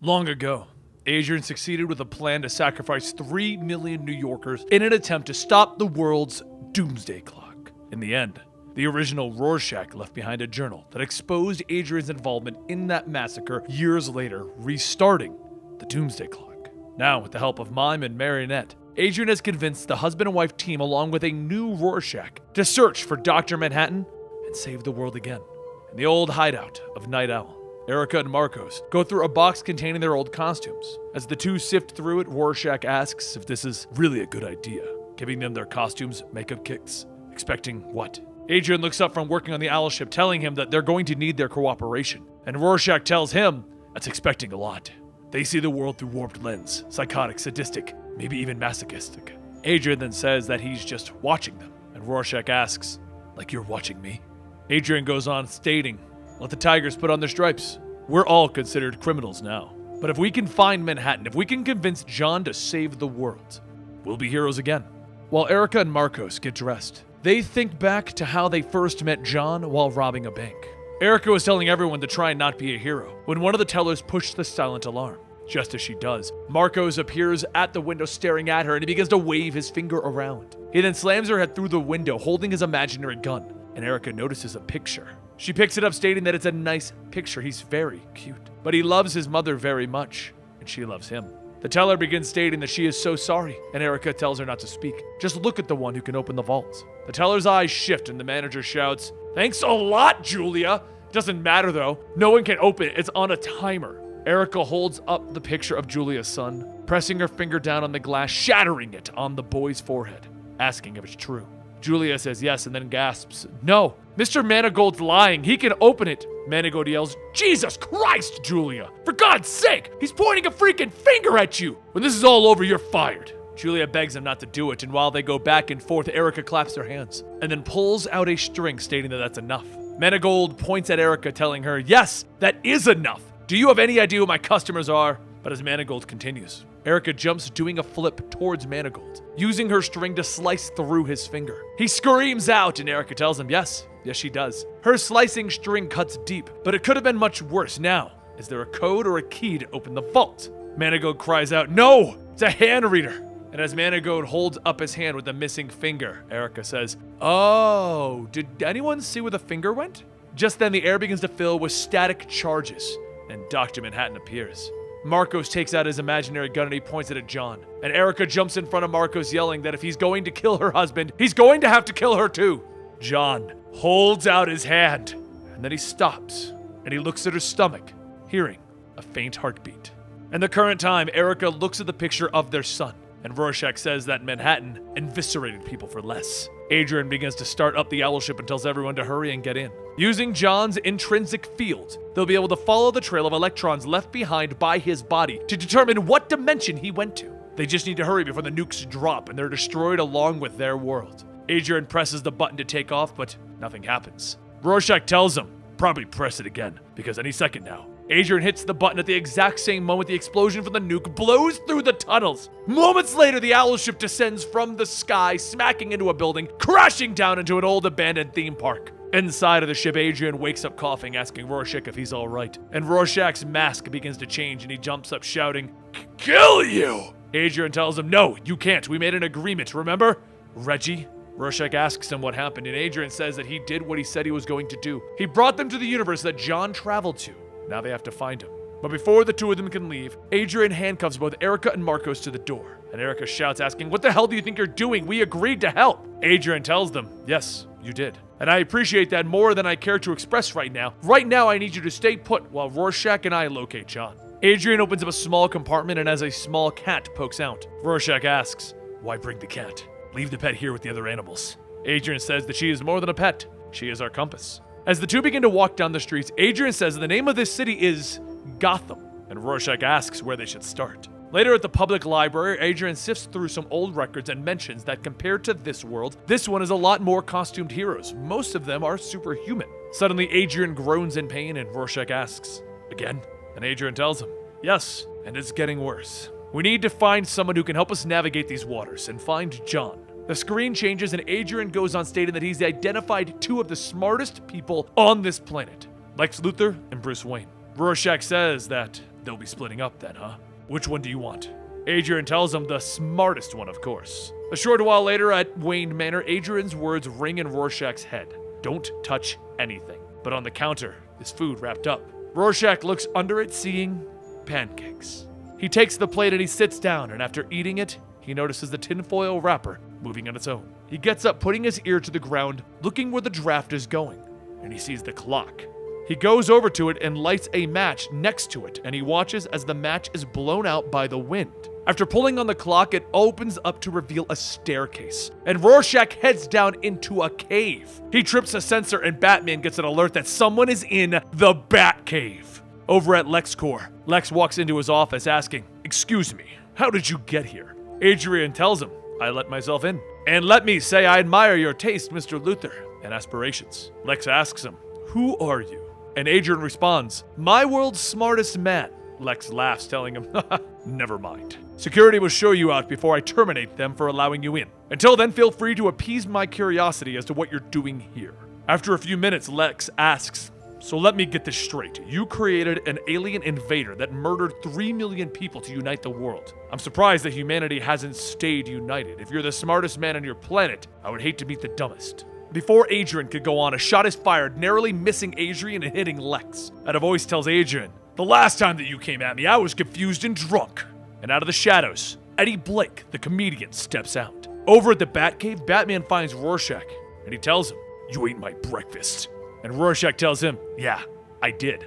Long ago, Adrian succeeded with a plan to sacrifice 3 million New Yorkers in an attempt to stop the world's Doomsday clock. In the end, the original Rorschach left behind a journal that exposed Adrian's involvement in that massacre years later, restarting the Doomsday clock. Now, with the help of Mime and Marionette, Adrian has convinced the husband and wife team along with a new Rorschach to search for Dr. Manhattan and save the world again. In the old hideout of Night Owl, Erica and Marcos go through a box containing their old costumes. As the two sift through it, Rorschach asks if this is really a good idea, giving them their costumes, makeup kits, expecting what? Adrian looks up from working on the owl ship, telling him that they're going to need their cooperation, and Rorschach tells him that's expecting a lot. They see the world through warped lens, psychotic, sadistic, maybe even masochistic. Adrian then says that he's just watching them, and Rorschach asks, like you're watching me? Adrian goes on stating, let the tigers put on their stripes. We're all considered criminals now. But if we can find Manhattan, if we can convince John to save the world, we'll be heroes again. While Erica and Marcos get dressed, they think back to how they first met John while robbing a bank. Erica was telling everyone to try and not be a hero when one of the tellers pushed the silent alarm. Just as she does, Marcos appears at the window staring at her and he begins to wave his finger around. He then slams her head through the window holding his imaginary gun, and Erica notices a picture. She picks it up stating that it's a nice picture, he's very cute. But he loves his mother very much, and she loves him. The teller begins stating that she is so sorry, and Erica tells her not to speak. Just look at the one who can open the vault. The teller's eyes shift and the manager shouts, thanks a lot, Julia! Doesn't matter though, no one can open it, it's on a timer. Erica holds up the picture of Julia's son, pressing her finger down on the glass, shattering it on the boy's forehead, asking if it's true. Julia says yes and then gasps, no, Mr. Manigault's lying, he can open it. Manigault yells, Jesus Christ, Julia! For God's sake, he's pointing a freaking finger at you! When this is all over, you're fired. Julia begs him not to do it, and while they go back and forth, Erica claps their hands, and then pulls out a string stating that that's enough. Manigault points at Erica, telling her, yes, that is enough. Do you have any idea who my customers are? But as Manigault continues, Erica jumps, doing a flip towards Manigault, using her string to slice through his finger. He screams out, and Erica tells him, yes, she does. Her slicing string cuts deep, but it could have been much worse. Now, is there a code or a key to open the vault? Manigault cries out, no, it's a hand reader. And as Manigault holds up his hand with the missing finger, Erica says, oh, did anyone see where the finger went? Just then, the air begins to fill with static charges, and Dr. Manhattan appears. Marcos takes out his imaginary gun and he points it at John. And Erica jumps in front of Marcos, yelling that if he's going to kill her husband, he's going to have to kill her too. John holds out his hand, and then he stops, and he looks at her stomach, hearing a faint heartbeat. In the current time, Erica looks at the picture of their son, and Rorschach says that Manhattan eviscerated people for less. Adrian begins to start up the owl ship and tells everyone to hurry and get in. Using John's intrinsic field, they'll be able to follow the trail of electrons left behind by his body to determine what dimension he went to. They just need to hurry before the nukes drop and they're destroyed along with their world. Adrian presses the button to take off, but nothing happens. Rorschach tells him, probably press it again, because any second now. Adrian hits the button at the exact same moment the explosion from the nuke blows through the tunnels. Moments later, the owl ship descends from the sky, smacking into a building, crashing down into an old abandoned theme park. Inside of the ship, Adrian wakes up coughing, asking Rorschach if he's all right. And Rorschach's mask begins to change and he jumps up shouting, kill you! Adrian tells him, no, you can't. We made an agreement, remember? Reggie? Rorschach asks him what happened, and Adrian says that he did what he said he was going to do. He brought them to the universe that John traveled to. Now they have to find him. But before the two of them can leave, Adrian handcuffs both Erica and Marcos to the door. And Erica shouts, asking, what the hell do you think you're doing? We agreed to help. Adrian tells them, yes, you did. And I appreciate that more than I care to express right now. Right now, I need you to stay put while Rorschach and I locate John. Adrian opens up a small compartment, and as a small cat pokes out, Rorschach asks, why bring the cat? Leave the pet here with the other animals. Adrian says that she is more than a pet. She is our compass. As the two begin to walk down the streets, Adrian says that the name of this city is Gotham, and Rorschach asks where they should start. Later at the public library, Adrian sifts through some old records and mentions that compared to this world, this one is a lot more costumed heroes. Most of them are superhuman. Suddenly, Adrian groans in pain and Rorschach asks, again? And Adrian tells him, yes, and it's getting worse. We need to find someone who can help us navigate these waters and find John. The screen changes and Adrian goes on stating that he's identified two of the smartest people on this planet, Lex Luthor and Bruce Wayne. Rorschach says that They'll be splitting up then, huh? Which one do you want? Adrian tells him the smartest one, of course. A short while later at Wayne Manor, Adrian's words ring in Rorschach's head. Don't touch anything. But on the counter is food wrapped up. Rorschach looks under it, seeing pancakes. He takes the plate and he sits down, and after eating it, he notices the tinfoil wrapper moving on its own. He gets up, putting his ear to the ground, looking where the draft is going, and he sees the clock. He goes over to it and lights a match next to it, and he watches as the match is blown out by the wind. After pulling on the clock, it opens up to reveal a staircase, and Rorschach heads down into a cave. He trips a sensor, and Batman gets an alert that someone is in the Batcave. Over at LexCorp, Lex walks into his office asking, "Excuse me, how did you get here?" Adrian tells him, "I let myself in. And let me say I admire your taste, Mr. Luthor, and aspirations." Lex asks him, "Who are you?" And Adrian responds, "My world's smartest man." Lex laughs, telling him, "Never mind. Security will show you out before I terminate them for allowing you in. Until then, feel free to appease my curiosity as to what you're doing here." After a few minutes, Lex asks, "So let me get this straight. You created an alien invader that murdered 3 million people to unite the world. I'm surprised that humanity hasn't stayed united. If you're the smartest man on your planet, I would hate to meet the dumbest." Before Adrian could go on, a shot is fired, narrowly missing Adrian and hitting Lex. And a voice tells Adrian, "The last time that you came at me, I was confused and drunk." And out of the shadows, Eddie Blake, the comedian, steps out. Over at the Batcave, Batman finds Rorschach, and he tells him, "You ate my breakfast." And Rorschach tells him, "Yeah, I did."